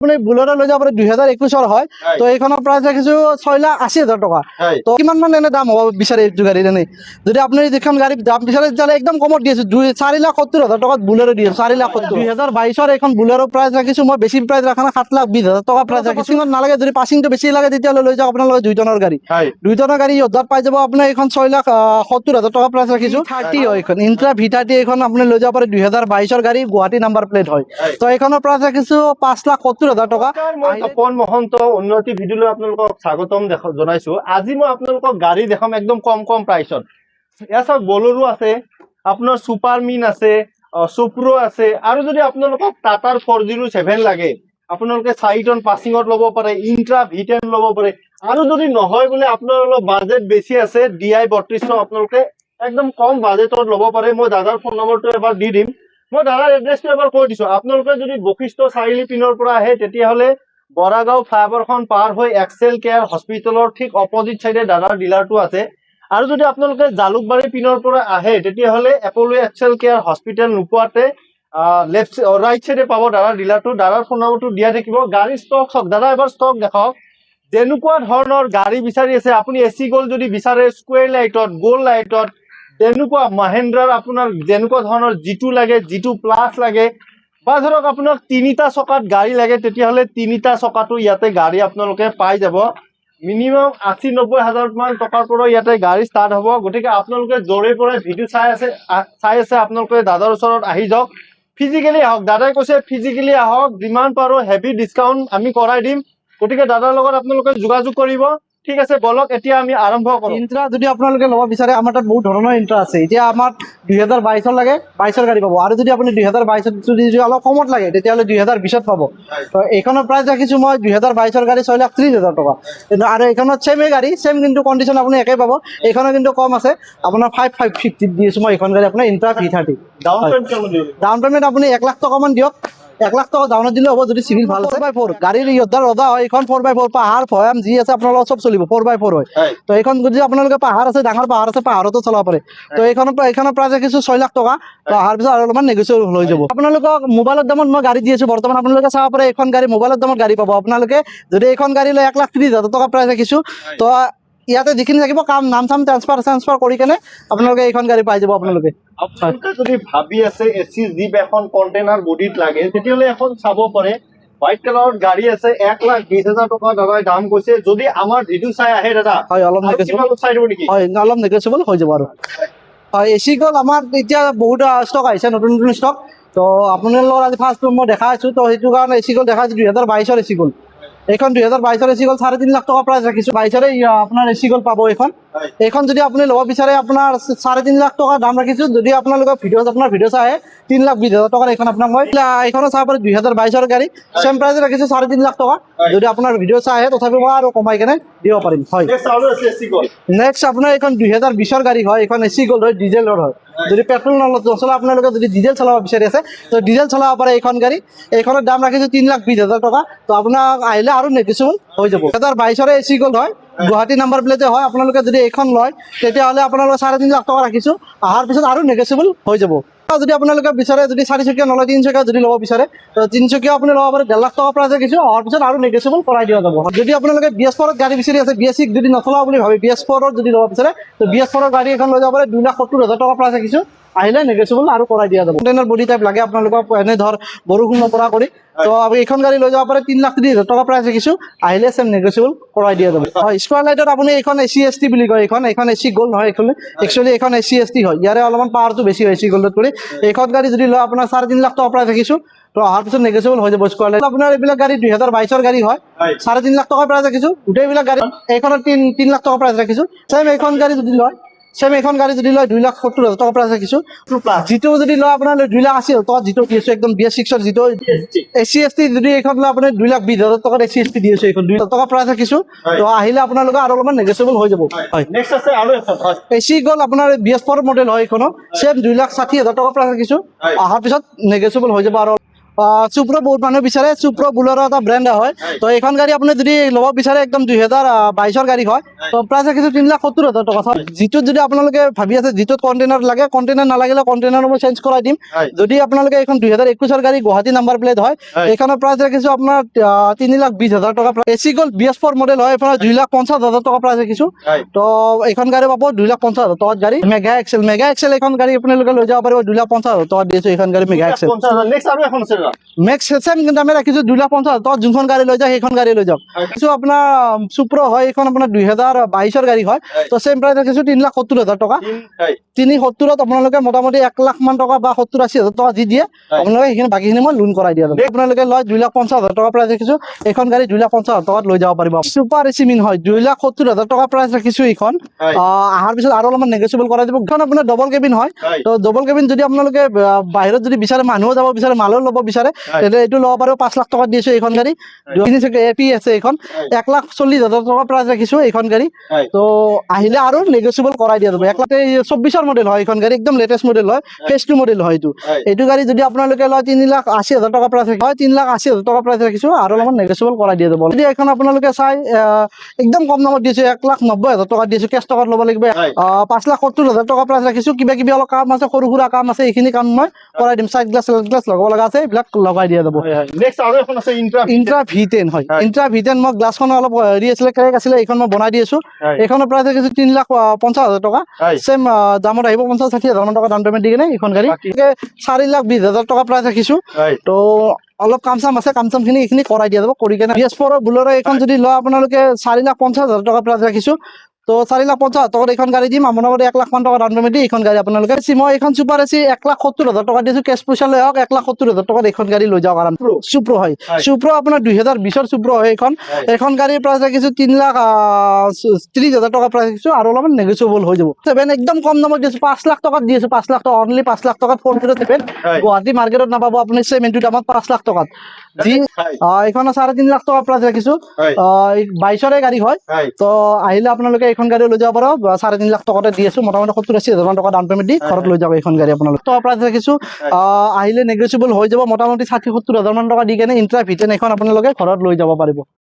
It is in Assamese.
আপুনি বুলেৰো লৈ যাব পাৰে 2021 হয় তো এইখনৰ প্ৰাইস ৰাখিছো 6,80,000 টকা তো কিমান মান এনে দাম হ'ব বিচাৰে এইটো গাড়ীৰ এনে যদি আপুনি যিখন গাড়ী দাম বিচাৰে তেতিয়াহ'লে একদম কমত দি আছো 4,70,000 টকাত বুলেৰো দি আছো 4,70,000 2022 এইখন বুলেৰো প্ৰাইস ৰাখিছো মই বেছি প্ৰাইস ৰাখা নাই 7,20,000 টকা প্ৰাইস ৰাখিছো নালাগে যদি পাছিংটো বেছি লাগে তেতিয়াহ'লে লৈ যাওক আপোনালোকে 2 টনৰ গাড়ী 2 টনৰ গাড়ী ইহঁতত পাই যাব আপোনাৰ এইখন 6,70,000 টকা প্ৰাইস ৰাখিছো 30 হয় এইখন ইন্ট্ৰা V30 এইখন আপুনি লৈ যাব পাৰে 2022 গাড়ী গুৱাহাটী নাম্বাৰ প্লেট হয় তো এইখনৰ প্ৰাইস ৰাখিছো 5,70,000 টকা মই তপন মহন্ত উন্নতি ভিডিঅ'লৈ আপোনালোকক স্বাগতম জনাইছো আজি মই আপোনালোকক গাড়ী দেখাম একদম কম প্ৰাইসত এয়া চাওক বলেৰো আছে আপোনাৰ সুপাৰ মিন আছে সুপ্ৰো আছে আৰু যদি আপোনালোকক টাটাৰ 407 লাগে আপোনালোকে 4 টন পাছিংত ল'ব পাৰে ইন্ট্ৰা V10 ল'ব পাৰে আৰু যদি নহয় বোলে আপোনালোকৰ বাজেট বেছি আছে DI 3200 আপোনালোকে একদম কম বাজেটত ল'ব পাৰে মই দাদাৰ ফোন নম্বৰটো এবাৰ দি দিম মই দাদাৰ এড্ৰেছটো এবাৰ কৈ দিছো আপোনালোকে যদি বশিষ্ঠ চাৰিআলি পিনৰ পৰা আহে তেতিয়াহ'লে বৰাগাঁও ফ্লাইঅভাৰখন পাৰ হৈ এক্সেল কেয়াৰ হস্পিটেলৰ ঠিক অপজিট চাইডে দাদাৰ ডিলাৰটো আছে আৰু যদি আপোনালোকে জালুকবাৰী পিনৰ পৰা আহে তেতিয়াহ'লে এপলো এক্সেল কেয়াৰ হস্পিটেল নোপোৱাতে লেফট ৰাইট চাইডে পাব দাদাৰ ডিলাৰটো দাদাৰ ফোন নম্বৰটো দিয়া থাকিব গাড়ী ষ্টক হওক দাদা এবাৰ ষ্টক দেখাওক যেনেকুৱা ধৰণৰ গাড়ী বিচাৰি আছে আপুনি এচি গ'ল্ড যদি বিচাৰে স্কুৱেৰ লাইটত গ'ল্ড লাইটত যেনেকুৱা মহেন্দ্ৰাৰ আপোনাৰ যেনেকুৱা ধৰণৰ জিটু লাগে জিটু প্লাছ লাগে বা ধৰক আপোনাক 3টা চকাত গাড়ী লাগে তেতিয়াহ'লে 3টা চকাটো ইয়াতে গাড়ী আপোনালোকে পাই যাব মিনিমাম 80-90 হাজাৰ মান টকাৰ পৰা ইয়াতে গাড়ী ষ্টাৰ্ট হ'ব গতিকে আপোনালোকে জৰে পৰা ভিডিঅ' চাই আছে আপোনালোকে দাদাৰ ওচৰত আহি যাওক ফিজিকেলি আহক দাদাই কৈছে ফিজিকেলি আহক যিমান পাৰো হেভি ডিসকাউন্ট আমি কৰাই দিম গতিকে দাদাৰ লগত আপোনালোকে যোগাযোগ কৰিব ঠিক আছে বলক এতিয়া আমি আৰম্ভ কৰো ইন্ট্ৰা যদি আপোনালোকে ল'ব বিচাৰে আমাৰ তাত বহুত ধৰণৰ ইন্ট্ৰা আছে এতিয়া আমাৰ 2022 লাগে 22 গাড়ী পাব আৰু যদি আপুনি 2022 যদি অলপ কমত লাগে তেতিয়াহ'লে 2020 পাব তো এইখনৰ প্ৰাইস ৰাখিছো মই 2022 গাড়ী 6,30,000 টকা কিন্তু আৰু এইখনত সেমে গাড়ী সেম কিন্তু কন্ডিশন আপুনি একে পাব এইখনৰ কিন্তু কম আছে আপোনাৰ 5,50 দি আছো মই এইখন গাড়ী আপোনাৰ ইন্ট্ৰা V30 ডাউন পেমেন্ট আপুনি 1 লাখ টকা মান দিয়ক 1 লাখ টকা ডাউনত দিলে হ'ব যদি সিভিল ভাল আছে 4x4 গাড়ীৰ ইহঁতৰ ৰদা হয় এইখন 4x4 পাহাৰ ভয়াম যি আছে আপোনালোকৰ সব চলিব 4x4 হয় তো এইখন যদি আপোনালোকে পাহাৰ আছে ডাঙৰ পাহাৰ আছে পাহাৰতো চলাব পাৰে তো এইখনৰ প্ৰাইস ৰাখিছো 6 লাখ টকা তো অহাৰ পিছত আৰু অলপমান নেগোচিয়েবল হৈ যাব আপোনালোকক মোবাইলৰ দামত মই গাড়ী দি আছো বৰ্তমান আপোনালোকে চাব পাৰে এইখন গাড়ী মোবাইলৰ দামত গাড়ী পাব আপোনালোকে যদি এইখন গাড়ী লৈ 1,30,000 টকা প্ৰাইস ৰাখিছো তো ইয়াতে যিখিনি থাকিব কাম নাম চাম ট্ৰান্সফাৰ কৰি কেনে আপোনালোকে এইখন গাড়ী পাই যাব আপোনালোকে যদি ভাবি আছে এচি জিপ এখন কন্টেইনাৰ বডিত লাগে তেতিয়াহ'লে এখন চাব পাৰে হোৱাইট কালাৰৰ গাড়ী আছে 1,20,000 টকা দাদাই দাম কৈছে যদি আমাৰ ভিডিঅ' চাই আহে দাদা হয় অলপ নেগোচিয়েবল চাই দিব নেকি হয় অলপ নেগোচিয়েবল হৈ যাব আৰু হয় এচি গ'ল আমাৰ এতিয়া বহুত ষ্টক আহিছে নতুন ষ্টক তো আপোনালোকৰ আজি ফাৰ্ষ্ট মই দেখা আছো তো সেইটো কাৰণে এচি গ'ল দেখা 2022 এচি গ'ল এইখন 2022 এচি গ'ল 3.5 লাখ টকা প্ৰাইস ৰাখিছো 22 আপোনাৰ এচি গ'ল পাব এইখন যদি আপুনি ল'ব বিচাৰে আপোনাৰ 3.5 লাখ টকা দাম ৰাখিছো যদি আপোনালোকৰ ভিডিঅ' চাই 3,20,000 টকাৰ এইখন আপোনাক মই এইখনো চাব পাৰে 2022 গাড়ী সেম প্ৰাইস ৰাখিছো 3.5 লাখ টকা যদি আপোনাৰ ভিডিঅ' চাই তথাপি মই আৰু কমাই কেনে দিব পাৰিম হয় নেক্সট আপোনাৰ এইখন 2020 গাড়ী হয় এইখন এচি গ'ল হয় ডিজেলৰ হয় যদি পেট্ৰল নচলা আপোনালোকে যদি ডিজেল চলাব বিচাৰি আছে তো ডিজেল চলাব পাৰে এইখন গাড়ী এইখনৰ দাম ৰাখিছো 3,20,000 টকা তো আপোনাক আহিলে আৰু নেগোচিয়েবল হৈ যাব 2022 এচি গ'ল হয় গুৱাহাটী নাম্বাৰ প্লেটে হয় আপোনালোকে যদি এইখন লয় তেতিয়াহ'লে আপোনালোকে 3.5 লাখ টকা ৰাখিছো অহাৰ পিছত আৰু নেগোচিয়েবল হৈ যাব যদি আপোনালোকে বিচাৰে যদি 4 চকীয়া নলয় 3 চকীয়া যদি ল'ব বিচাৰে তো 3 চকীয়া আপুনি ল'ব পাৰে 1.5 লাখ টকা প্ৰাইস ৰাখিছো অহাৰ পিছত আৰু নেগোচিয়েবল কৰাই দিয়া যাব যদি আপোনালোকে BS4 গাড়ী বিচাৰি আছে BS6 যদি নচলাও বুলি ভাবে BS4 যদি ল'ব বিচাৰে তো BS4 গাড়ী এখন লৈ যাব পাৰে 2,70,000 টকা প্ৰাইস ৰাখিছো আহিলে নেগোচিয়েবল আৰু কৰাই দিয়া যাব কন্টেইনাৰ বডি টাইপ লাগে আপোনালোকক এনে ধৰ বৰষুণ নপৰা কৰি তো আমি এইখন গাড়ী লৈ যাব পাৰে 3,30,000 টকা প্ৰাইস ৰাখিছো আহিলে সেম নেগোচিয়েবল কৰাই দিয়া যাব হয় স্কয়াৰ লাইটত আপুনি এইখন ACST বুলি কয় এইখন AC গ'ল্ড নহয় একচুয়ালি এইখন ACST হয় ইয়াৰে অলপমান পাৱাৰটো বেছি হয় AC গ'ল্ডত কৰি এইখন গাড়ী যদি লয় আপোনাৰ 3.5 লাখ টকা প্ৰাইস ৰাখিছো তো অহাৰ পিছত নেগোচিয়েবল হৈ যাব স্কয়াৰ লাইট আপোনাৰ এইবিলাক গাড়ী 2022 গাড়ী হয় 3.5 লাখ টকা প্ৰাইস ৰাখিছো গোটেইবিলাক গাড়ী এইখনত 3 লাখ টকা প্ৰাইস ৰাখিছো সেম এইখন গাড়ী যদি লয় 2,70,000 টকা প্ৰাইস ৰাখিছো জিটো যদি লয় আপোনাৰ 2,80,000 টকা জিটো দি আছো একদম BS6 ৰ জিটো ACST যদি এইখন লয় আপোনাৰ 2,20,000 টকা ACST দি আছো এইখন 2,000 টকা প্ৰাইস ৰাখিছো তো আহিলে আপোনালোকে আৰু অলপমান নেগোচিয়েবল হৈ যাব হয় নেক্সট আছে আৰু এখন এচি গ'ল আপোনাৰ BS4 মডেল হয় এইখন সেম 2,60,000 টকা প্ৰাইস ৰাখিছো অহাৰ পিছত নেগোচিয়েবল হৈ যাব আৰু চুপ্ৰ বহুত মানুহে বিচাৰে চুপ্ৰ বুলেৰো এটা ব্ৰেণ্ড হয় তো এইখন গাড়ী আপুনি যদি ল'ব বিচাৰে একদম 2022 গাড়ী হয় তো প্ৰাইচ ৰাখিছোঁ 3,70,000 টকা যিটোত যদি আপোনালোকে ভাবি আছে যিটোত কণ্টেইনাৰ লাগে কণ্টেইনাৰ নালাগিলে কণ্টেইনাৰ মই চেঞ্জ কৰাই দিম হয় যদি আপোনালোকে এইখন 2021 গাড়ী গুৱাহাটী নাম্বাৰ প্লেট হয় হয়। এইখনৰ প্ৰাইচ ৰাখিছোঁ আপোনাৰ 3,20,000 টকা এচি গ'ল্ড BS4 মডেল হয় আপোনাৰ 2,50,000 টকা প্ৰাইচ ৰাখিছোঁ হয় তো এইখন গাড়ী পাব 2,50,000 টকাত গাড়ী মেগা এক্সেল এইখন গাড়ী আপোনালোকে লৈ যাব পাৰিব 2,50,000 টকাত দিছোঁ এইখন গাড়ী মেগা এক্সেল 50,000 নেক্সট আৰু এখন আছে দাদা মেক্স চেম কিন্তু আমি ৰাখিছোঁ 2,50,000 টকাত যোনখন গাড়ী লৈ যায় সেইখন গাড়ী লৈ যাওক হয়। কিছু আপোনাৰ চুপ্ৰ হয় এইখন আপোনাৰ 2022 গাড়ী হয় হয়। তো চেম প্ৰাইচ ৰাখিছোঁ 3,70,000 টকা হয় 370,000 আপোনালোকে মোটামুটি 1,00,000 মান টকা বা 70,000 টকা দি দিয়ে হয়। আপোনালোকে সেইখিনি বাকীখিনি মই লোন কৰাই দিয়া যাব আপোনালোকে লয় 2,50,000 টকা প্ৰাইচ ৰাখিছোঁ এইখন গাড়ী 2,50,000 টকাত লৈ যাব পাৰিব চুপাৰ এচি মিন হয় 2,70,000 টকা প্ৰাইচ ৰাখিছোঁ এইখন হয় অহাৰ পিছত আৰু অলপমান নেগচিয়েবল কৰাই দিব এইখন আপোনাৰ ডবল কেবিন হয় হয় তো ডবল কেবিন যদি আপোনালোকে বাহিৰত যদি বিচাৰে মানুহো যাব বিচাৰে মালো ল'ব বিচাৰে হয়। তেন্তে এইটো ল'ব পাৰিব 5,00,000 টকাত দিছোঁ এইখন গাড়ী এপি আছে এইখন হয়। 1,40,000 টকা প্ৰাইচ ৰাখিছোঁ এইখন গাড়ী হয় তো আহিলে আৰু নেগচিয়েবল কৰাই দিয়া যাব 1,24,000 মডেল হয় এইখন গাড়ী একদম লেটেষ্ট মডেল হয় ফেচ 2 মডেল হয় হয় এইটো গাড়ী যদি আপোনালোকে লয় 3,80,000 টকা প্ৰাইচ ৰাখিছোঁ হয় 3,80,000 টকা প্ৰাইচ ৰাখিছোঁ আৰু অলপমান নেগচিয়েবল কৰাই দিয়া যাব যদি এখন আপোনালোকে চাই একদম কম দামত দিছোঁ 1,90,000 টকাত দিছোঁ কেছ টকাত ল'ব লাগিব হয় 5,70,000 টকা প্ৰাইচ ৰাখিছোঁ কিবা কিবি অলপ কাম আছে সৰু সুৰা কাম আছে এইখিনি কাম মই কৰাই দিম চাইড গ্লাছ লগাব লগা আছে এইবিলাক লগাই দিয়া যাব নেক্সট আৰু এখন আছে ইন্ট্ৰা V10 হয় হয়। ইন্ট্ৰা V10 মই গ্লাছখন অলপ হেৰি আছিলে ক্ৰেক আছিলে এইখন মই বনাই দি আছোঁ হয় এইখনৰ প্ৰাইচ ৰাখিছোঁ 3,50,000 টকা হয় চেম দামত আহিব 50,000-60,000 মান টকা ডাউন পেমেণ্ট দি কিনে এইখন গাড়ী বাকী 4,20,000 টকা প্ৰাইচ ৰাখিছোঁ হয় তো অলপ কাম চাম আছে কাম চাম খিনি এইখিনি কৰাই দিয়া যাব কৰি কিনে BS4 বুলেৰো এইখন যদি লয় আপোনালোকে 4,50,000 টকা প্ৰাইচ ৰাখিছোঁ তো 4,50,000 টকাত এইখন গাড়ী দিম মোটামুটি 1,00,000 মান টকা ডাউন পেমেণ্ট দি এইখন গাড়ী আপোনালোকে মই এইখন চুপাৰ এচি 1,70,000 টকা দিছোঁ কেছ পইচা লৈ আহক 1,70,000 টকাত এইখন গাড়ী লৈ যাওক আৰাম চুপ্ৰ হয় হয়। চুপ্ৰ আপোনাৰ 2020 চুপ্ৰ হয় এইখন হয় এইখন গাড়ীৰ প্ৰাইচ ৰাখিছোঁ 3,30,000 টকা প্ৰাইচ ৰাখিছোঁ আৰু অলপমান নেগচিয়েবল হৈ যাব একদম কম দামত দিছোঁ 5,00,000 টকাত দি আছোঁ 5,00,000 টকা অনলি 5,00,000 টকাত 407 হয় গুৱাহাটী মাৰ্কেটত নাপাব আপুনি চেম এইটো দামত 5,00,000 টকাত যি হয় এইখন 3,50,000 টকা প্ৰাইচ ৰাখিছোঁ হয় 22 গাড়ী হয় হয় তো আহিলে আপোনালোকে এইখন গাড়ী লৈ যাব পাৰিব 3,50,000 টকাতে দি আছোঁ মোটামুটি 70,000-80,000 মান টকা ডাউন পেমেণ্ট দি ঘৰত লৈ যাব এইখন গাড়ী আপোনালোকে টকা প্ৰাইচ ৰাখিছোঁ আহিলে নেগচিয়েবল হৈ যাব মোটামুটি 60,000-70,000 মান টকা দি কেনে ইন্ট্ৰা V10 এখন আপোনালোকে ঘৰত লৈ যাব পাৰিব